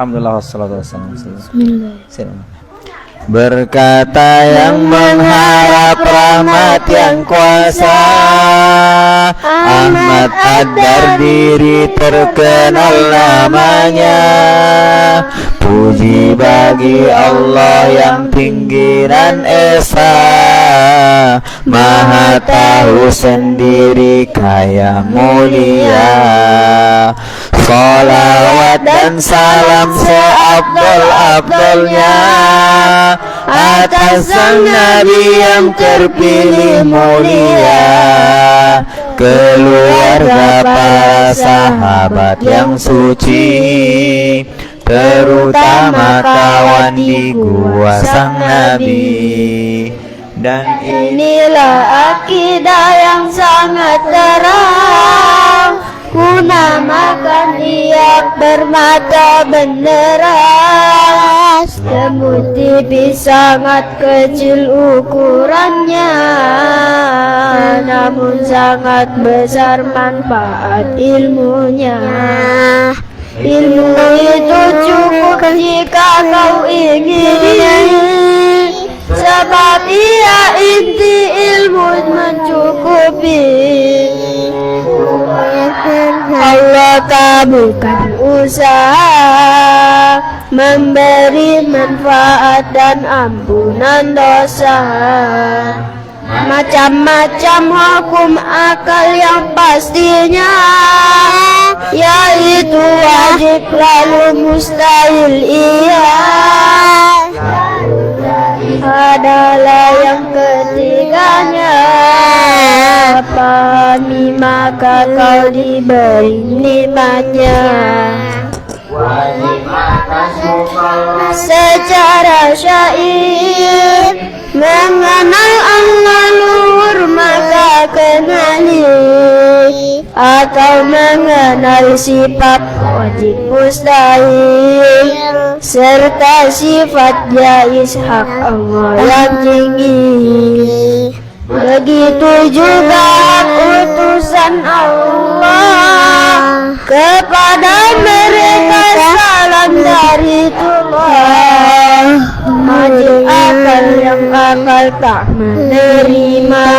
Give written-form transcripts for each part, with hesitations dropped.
Alhamdulillah wassalatu wassalamu. Bismillah. Berkata yang mengharap rahmat yang kuasa, Ahmad Ad-Dar diri terkenal namanya. Puji bagi Allah yang tinggi dan esa, Maha tahu sendiri kaya mulia. Salawat dan salam seabdol-abdolnya atas sang Nabi yang terpilih mulia, keluarga para sahabat yang suci, terutama kawan di gua sang Nabi. Dan Inilah akidah yang sangat terang, ku namakan dia bermata beneras. Semut tipis sangat kecil ukurannya, namun sangat besar manfaat ilmunya. Ilmu itu cukup jika kau ingin, sebab ia inti ilmu mencukupi. Allah kabulkan usaha, memberi manfaat dan ampunan dosa. Macam-macam hukum akal yang pastinya, yaitu wajib lalu mustahil iya adalah yang ketiganya. Pahami maka kau diberi nikmatnya. Wajib atasmu kalau Secara syair mengenal Allah luhur maka kenali, atau mengenal sifat wajib mustahil serta sifat jaiz hak Allah yang tinggi. Begitu juga hak utusan Allah kepada mereka salam dari Tuhan. Wajib akal yang akal tak menerima,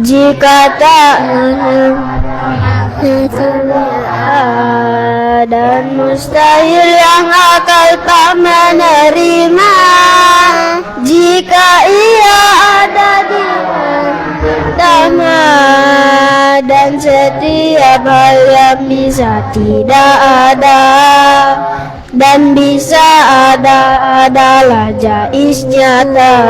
jika tak dan mustahil yang akal tak menerima, jika ia ada di pertama. Dan setiap hal yang bisa tidak ada dan bisa ada adalah jaiz nyata.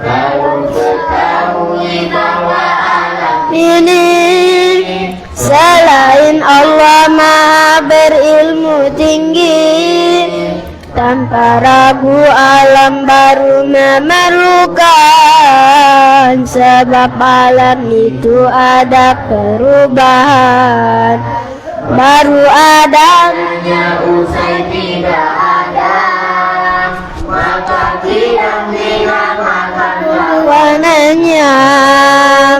lalu ketahui bahwa alam Ini selain Allah maha berilmu tinggi, tanpa ragu alam baru memerlukan, sebab alam itu ada perubahan. Baru adanya usai tidak ada, maka tidak dinamakan warnanya,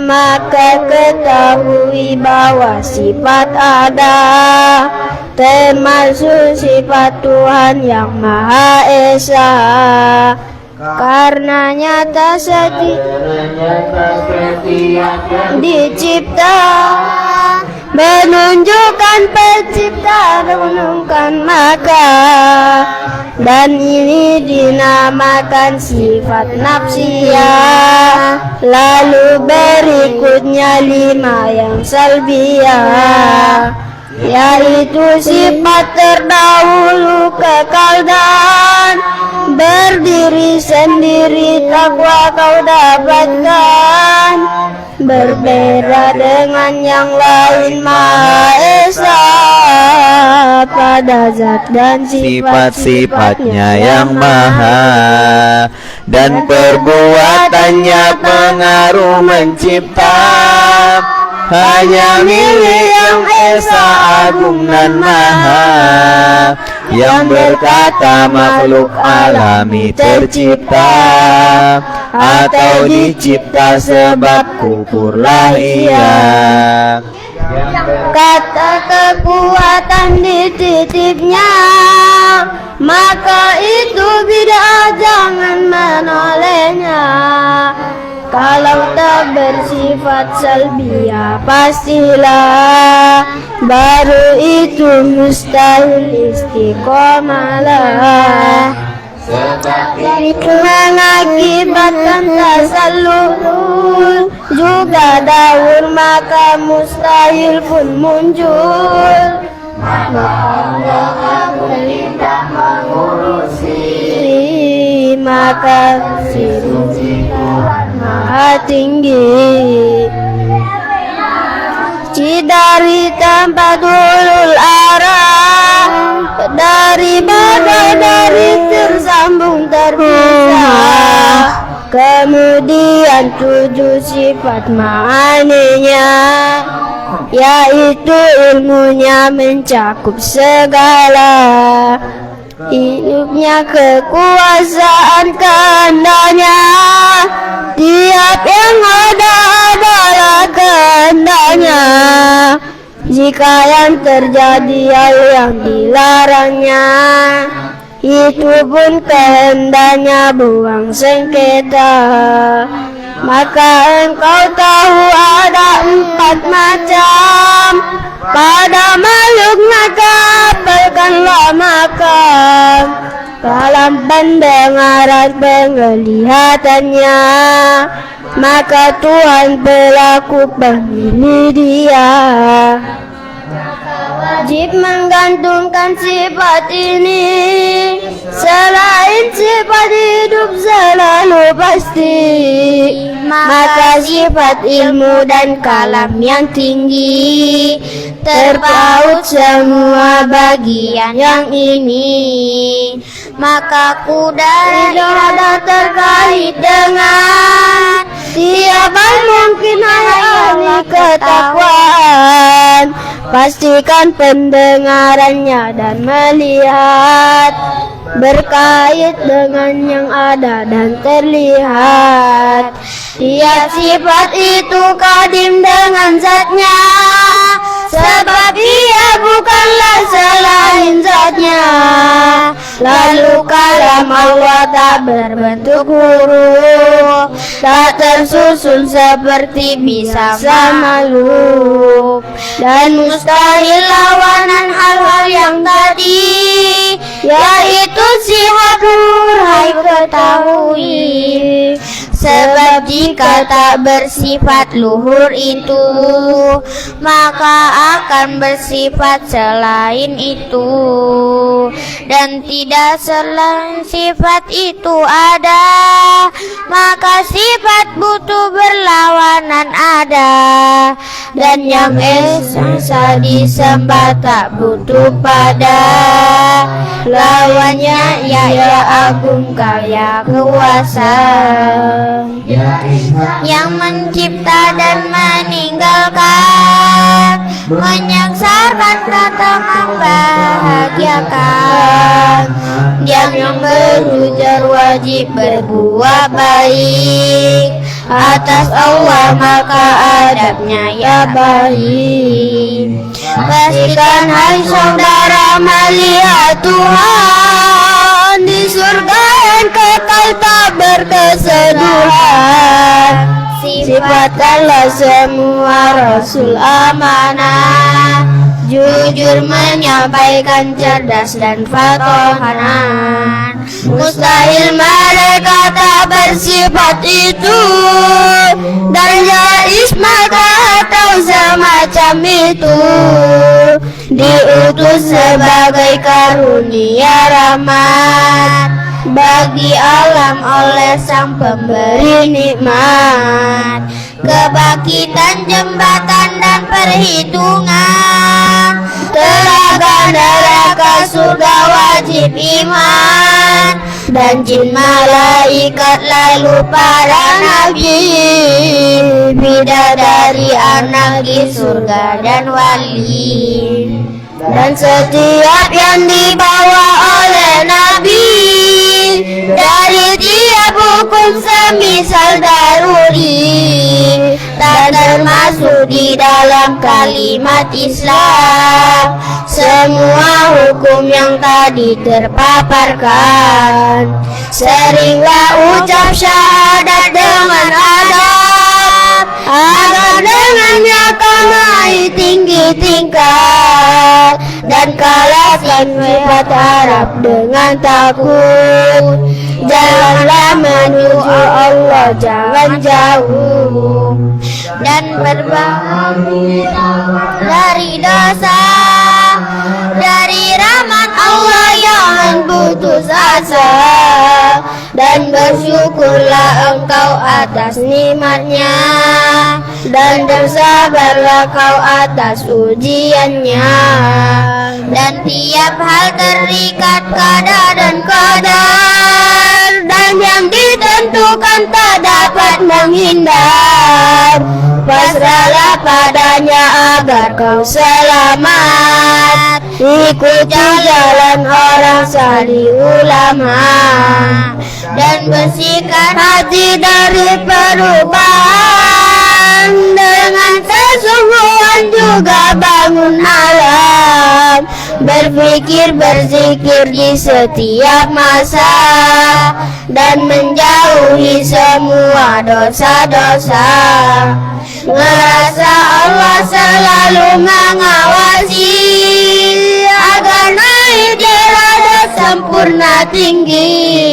maka ketahui bahwa sifat ada, termasuk sifat Tuhan yang Maha Esa. Karena nyata dicipta, menunjukkan pencipta renungkan maka, dan ini dinamakan sifat nafsiyah. Lalu berikutnya 5 yang salbiyah, yaitu sifat terdahulu kekal dan berdiri sendiri, takwa kau dapatkan, berbeda dengan yang lain Maha Esa pada zat dan sifat-sifatnya yang maha, dan perbuatannya pengaruh mencipta, hanya milik yang Esa agung dan maha, yang berkata makhluk alami tercipta atau dicipta sebab kufurlah ia. kata kekuatan dititipnya maka itu bid'ah, jangan menolehnya. Kalau tak bersifat salbiyah pastilah, baru itu mustahil istiqomalah. Mengakibatkan tasallul, juga daur maka mustahil pun muncul. Maka perintah mengurusi, maka sifat maha tinggi. Dari tempat ulul arah, dari badai, dari tersambung terpisah. Kemudian 7 sifat ma'aninya, yaitu ilmunya mencakup segala, hidupnya kekuasaan kehendaknya, tiap yang ada adalah kehendaknya. Jika yang terjadi hal yang dilarangnya, itu pun kehendaknya, buang sengketa. Maka engkau tahu ada 4 macam pada makhluk, maka apalkanlah makam dalam pendengaran penglihatannya. Maka Tuhan pelaku pemilih dia. Wajib menggantungkan sifat ini, selain sifat hidup selalu pasti. Maka sifat ilmu dan kalam yang tinggi, terpaut semua bagian yang ini. Maka kuda irada terkait dengan tiap hal mungkin hayani ketakwaan. Pastikan pendengarannya dan melihat, berkait dengan yang ada dan terlihat. Tiap sifat itu kadim dengan zatnya, sebab ia bukanlah selain zatnya. Lalu kalam Allah tak berbentuk huruf, tak tersusun seperti bisa makhluk, dan mustahil lawanan hal-hal yang tadi, yaitu sifat nur, hai ketahui. Sebab jika tak bersifat luhur itu, maka akan bersifat selain itu. Dan tidak selain sifat itu ada, maka sifat butuh berlawanan ada. Dan yang esa disembah tak butuh pada lawannya, ya agung kaya kuasa, yang mencipta dan meninggalkan, menyaksarkan kata membahagiakan. Yang berujar wajib berbuat baik atas Allah, maka adabnya ya baik. Pastikan hai saudara melihat Tuhan di surga yang kekal tak berkesudahan. Sifat Allah semua Rasul amanah, jujur menyampaikan, cerdas dan fatohanan. Mustahil mereka tak bersifat itu, dan jais maka atau semacam itu. Diutus sebagai karunia rahmat bagi alam oleh sang pemberi nikmat. Kebangkitan jembatan dan perhitungan, telaga neraka surga wajib iman. Dan jin malaikat lalu para nabi, bidadari anak di surga dan wali. Dan setiap yang dibawa oleh nabi dari tiap hukum semisal daruri, tak termasuk di dalam kalimat Islam semua hukum yang tadi terpaparkan. Seringlah ucap syahadat dengan adab, agar dengannya kau naik tinggi tingkat, dan kalahkan sifat harap dengan takut. Janganlah menuju Allah, jangan jauh, dan berbahagia dari dosa, dari rahmat Allah yang putus asa. Dan bersyukurlah engkau atas nikmatnya, dan bersabarlah kau atas ujiannya. Dan tiap hal terikat qada dan qadar, dan yang ditentukan tak dapat menghindar. Pasrahlah padanya agar kau selamat, ikuti jalan orang salih ulama, dan bersihkan hati dari perubahan. Dengan sesungguhan juga bangun alam, berpikir berzikir di setiap masa, dan menjauhi semua dosa-dosa. Merasa Allah selalu mengawasi, agar naik derajat sempurna tinggi.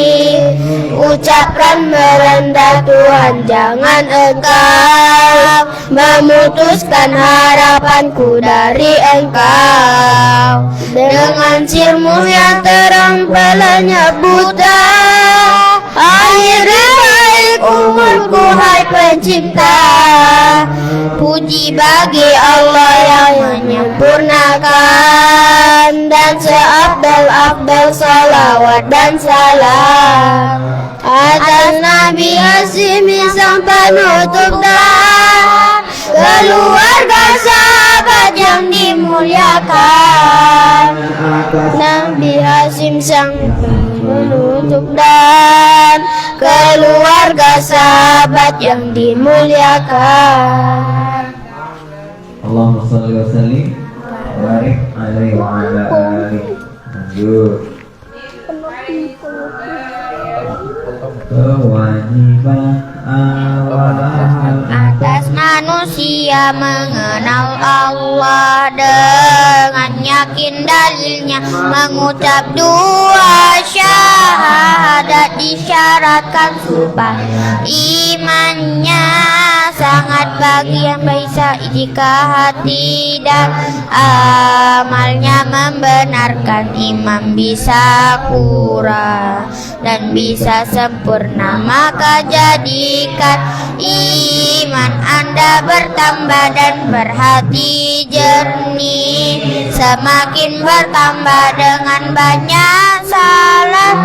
Ucapkan merendah Tuhan, jangan engkau memutuskan harapanku dari engkau. Dengan ilmu yang terang pelenyap buta, akhiri baik umurku hai pencipta. Puji bagi Allah yang menyempurnakan, dan seabdal-abdal salawat dan salam atas Nabi Hasyimi sang penutup dan keluarga sahabat yang dimuliakan. Nabi Hasyim sang penutup dan keluarga sahabat yang dimuliakan. Allahumma shalli wa sallim wa barik alaihi wa ala alihi. Lanjut. Kewajiban awal atas manusia mengenal Allah, dengan yakin dalilnya mengucap dua syahadat, disyaratkan supaya imannya sangat bagi yang bisa jika hati dan amalnya membenarkan. Imam bisa kurang dan bisa sempurna, maka jadikan iman Anda bertambah dan berhati jernih. Semakin bertambah dengan banyak salat,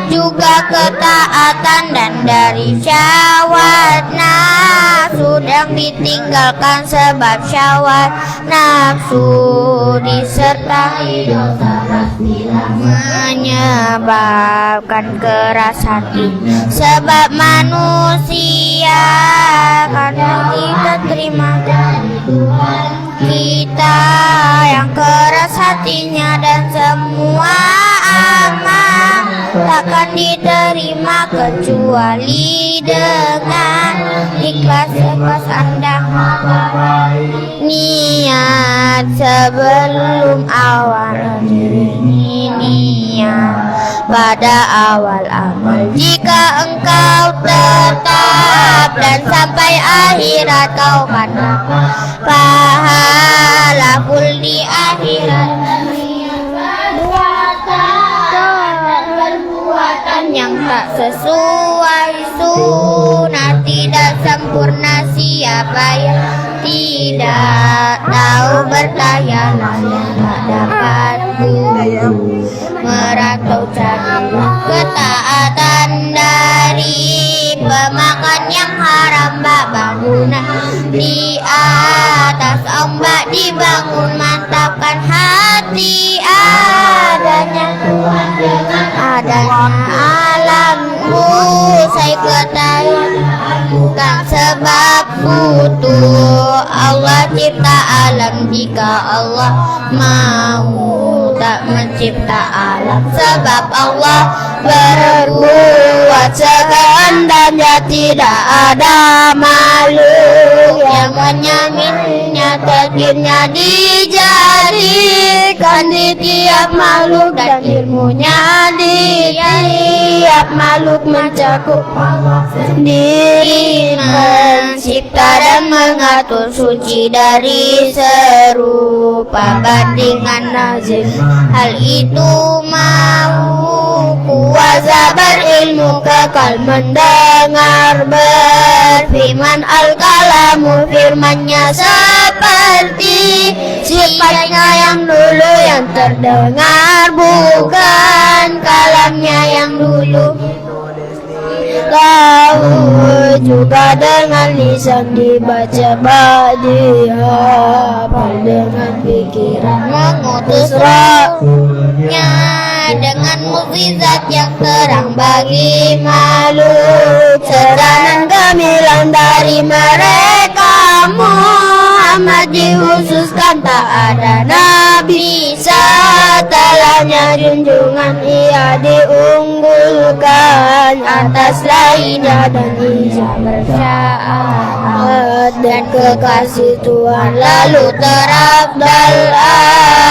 juga ketaatan, dan dari syahwat nafsu yang ditinggalkan, sebab syahwat nafsu disertai dosa pastilah menyebabkan keras hati. Sebab manusia kadang kita terima dari Tuhan kita yang keras hatinya, dan semua amal takkan diterima kecuali dengan ikhlas Anda niat sebelum awal niat pada awal amal. Jika engkau tetap dan sampai akhirat, kau akan dapat pahala full di akhirat. Yang tak sesuai sunnah tidak sempurna, siapa yang tidak tahu bertayalah yang tak dapat guru merantau cari ketaatan dari pemakan yang haram. Bak bangunan di atas ombak dibangun, mantapkan hati adanya Tuhan dengan adanya alammu. Saya ketahui bukan sebab butuh Allah cipta alam jika Allah mau tak mencipta alam. Sebab Allah berbuat sekehendaknya, tidak ada makhluk yang menyaminnya. Takdirnya dijadikan di tiap makhluk, dan ilmunya di tiap makhluk mencakup Allah sendiri, mencipta dan mengatur, suci dari serupa bandingan nazim. Hal itu mau kuasa berilmu, kekal mendengar berfirman. Al-kalamu firmannya seperti sifatnya yang dulu yang terdengar, bukan kalamnya yang dulu. Tahu juga dengan lisan dibaca, dihafal dengan pikiran, mengutus rohnya dengan mukjizat yang terang bagi makhluk. Seranan gemilang dari mereka Muhammad dikhususkan, tak ada nabi setelahnya. Junjungan ia diunggulkan atas lainnya, dan ia bersyahadat dan kekasih Tuhan. Lalu terafdal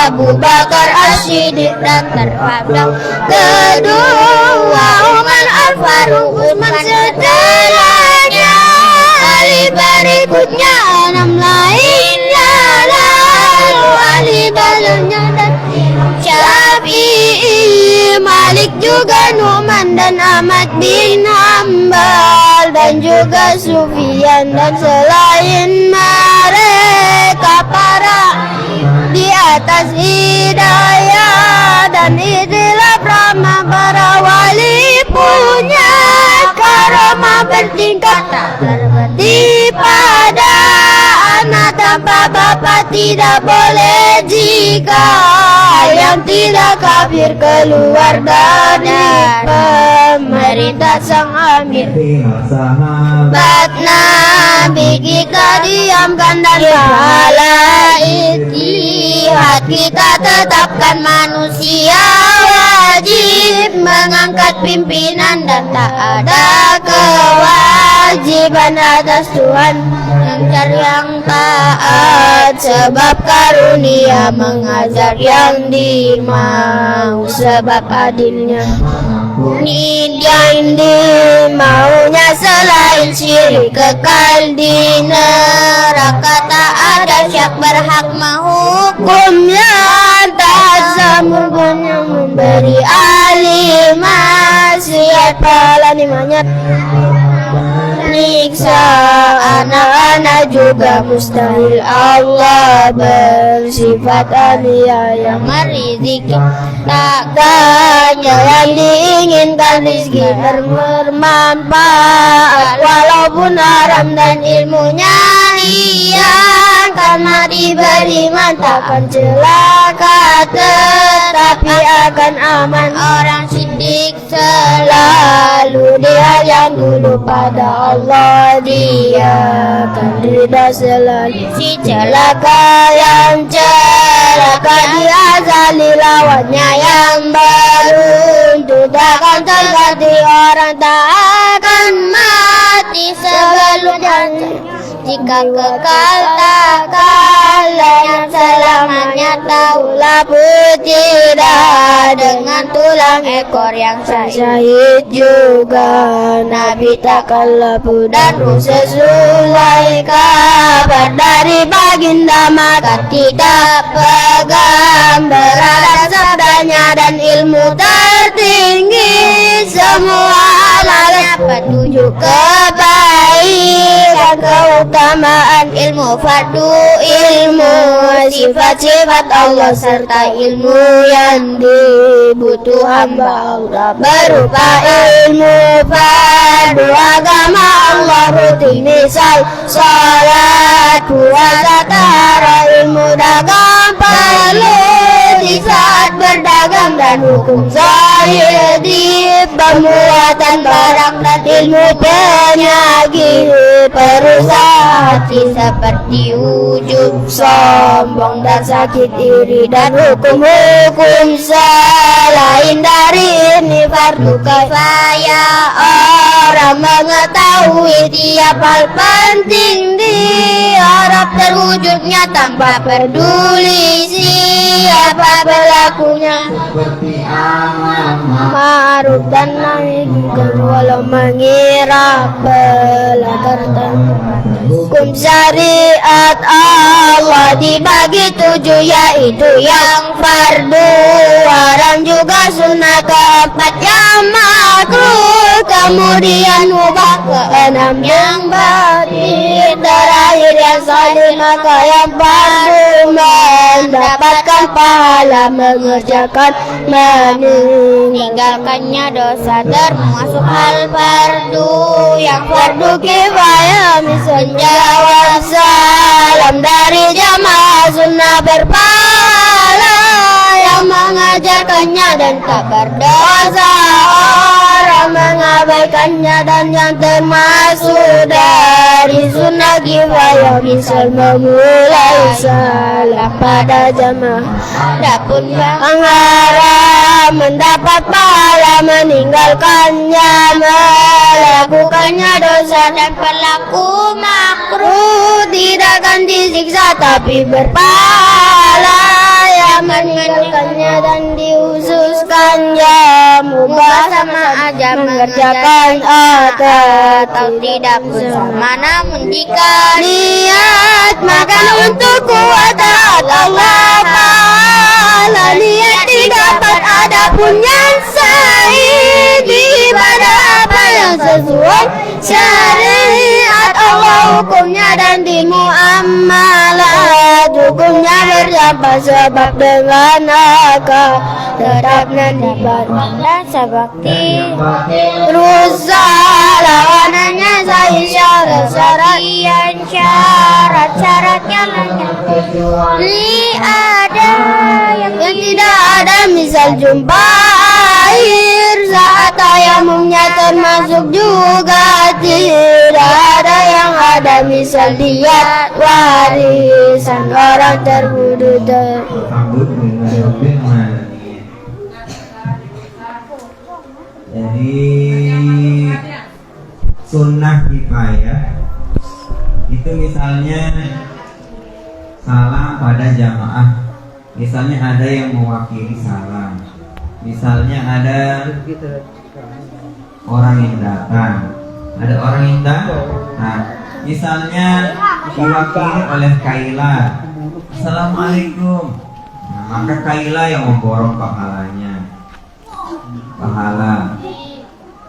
Abu Bakar As-Siddiq, dan terafdal kedua Umar Al-Faruq, Utsman setelahnya, Ali berikutnya, 6 lainnya, lalu Ali balasnya, dan Syafi'i, Malik juga Nu'man dan Ahmad bin Hambal, dan juga Sufyan, dan selain mereka para di atas hidayah dan ikhtilaf rahmah. Para wali punya karamah bertingkat, tak terbukti pada anak tanpa bapak tidak boleh. Jika yang tidak kafir keluar dari pemerintah sang amir, sahabat Nabi kita diamkan, dan pahala ijtihad kita tetapkan. Manusia wajib mengangkat pimpinan, dan tak ada kewajiban atas Tuhan mengajar yang taat. Sebab karunia mengajar yang dimau, sebab adilnya yang dimaunya. Selain syirik kekal di neraka, tak ada syak berhak menghukumnya. Tak semua yang memberi ahli maksiat pahala nimanya, nyiksa anak-anak juga mustahil. Allah bersifat aniaya, meriziki takkan yang diinginkan. Rizki bermanfaat walaupun haram, dan ilmunya riang karena diberi mantakan. Celaka tetapi akan aman, orang siddiq selalu dia yang dulu pada Allah, dia akan ridha selalu. Si celaka yang celaka diazali, lawannya yang beruntung takkan terganti. Orang tak akan mati sebelumnya, jika kekal tak kalah. Yang selamanya taulah tidak dengan tulang ekor yang syahid juga. Nabi takkan lepu dan sesuai kabar dari baginda, maka tidak pegang berat sabdanya. Dan ilmu tertinggi semua amalnya, petunjuk kebaikan keutamaan. Ilmu fardu, ilmu sifat-sifat Allah, serta ilmu yang dibutuh hamba Allah, berupa ilmu fardu agama Allah rutin, misal salat, puasa, tahara. Ilmu dagang perlu di saat berdagang dan hukum zahir di pemuatan barang dan ilmu penyakit perusahaan seperti ujub, sombong dan sakit iri dan hukum-hukum selain dari ini fardu kifayah orang mengetahui tiap hal penting di harap terwujudnya tanpa peduli siapa pelakunya seperti amal ma'ruf dan nahi munkar walau mengira pelanggar hukum syariat Allah dibagi 7 yaitu yang fardu haram juga sunnah keempat yang makruh kemudian mubah keenam yang batin terakhir yang salih maka yang fardu mendapatkan pahala mengerjakan meninggalkannya dosa termasuk hal fardu yang fardu kifayah menjawab salam dari jamaah sunnah berpahala yang mengajarkannya dan tak berdosa orang mengabaikannya dan yang termasuk dari sunnah kifayah misal memulai salam pada jamaah adapun mengharap mendapat pahala meninggalkannya melakukannya dosa dan pelaku makruh tidak akan disiksa tapi berpahala yang meninggalkannya dan dihususkannya mubah sama aja mengerjakan atau tidak bersama namun jika niat maka untuk kuat Allah Ta'ala niat didapat adapun yang sahih di ibadah apa yang sesuai syariat Allah hukumnya dan di muamalat hukumnya berjumpa sebab dengan akal tetap nanti dan sebakti rusak lawanannya sahih syarat-syaratnya li ada yang tidak ada misal jumpa air saat tayamumnya termasuk juga tidak ada yang ada misal diat warisan orang terbunuh Jadi sunnah kifayah itu misalnya salam pada jamaah, misalnya ada yang mewakili salam, misalnya ada orang yang datang, misalnya diwakili oleh kaila, assalamualaikum, nah, maka kaila yang memborong pahala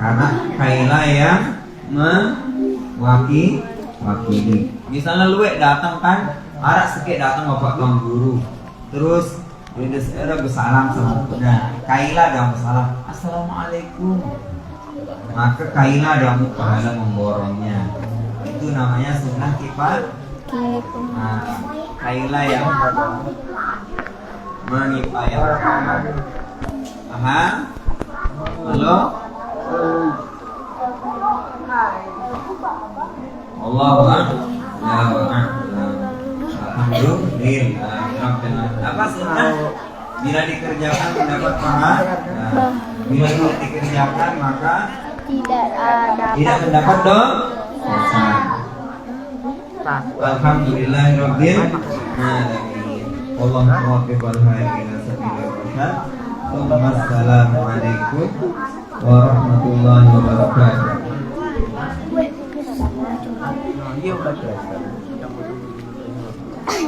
karena kaila yang mewakili. Misalnya luwek datang kan, arak sikit datang bapak tuan guru, terus Windows era bersalam sama kuda, kaila dan bersalam assalamualaikum, maka kaila dan pahala memborongnya, itu namanya sunnah kifayah. Nah, kaila yang mengifayahkan. Paham? Halo? Allahu Akbar. Alhamdulillah. Apa sunnah? Bila dikerjakan mendapat pahala. Bila tidak dikerjakan maka tidak mendapat dosa. Alhamdulillahirabbil alamin. Wallahu muwaffiq wal hadi ila sabilir rasyad. Wassalamualaikum warahmatullahi wabarakatuh.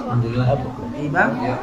Alhamdulillah. Imam. Ya.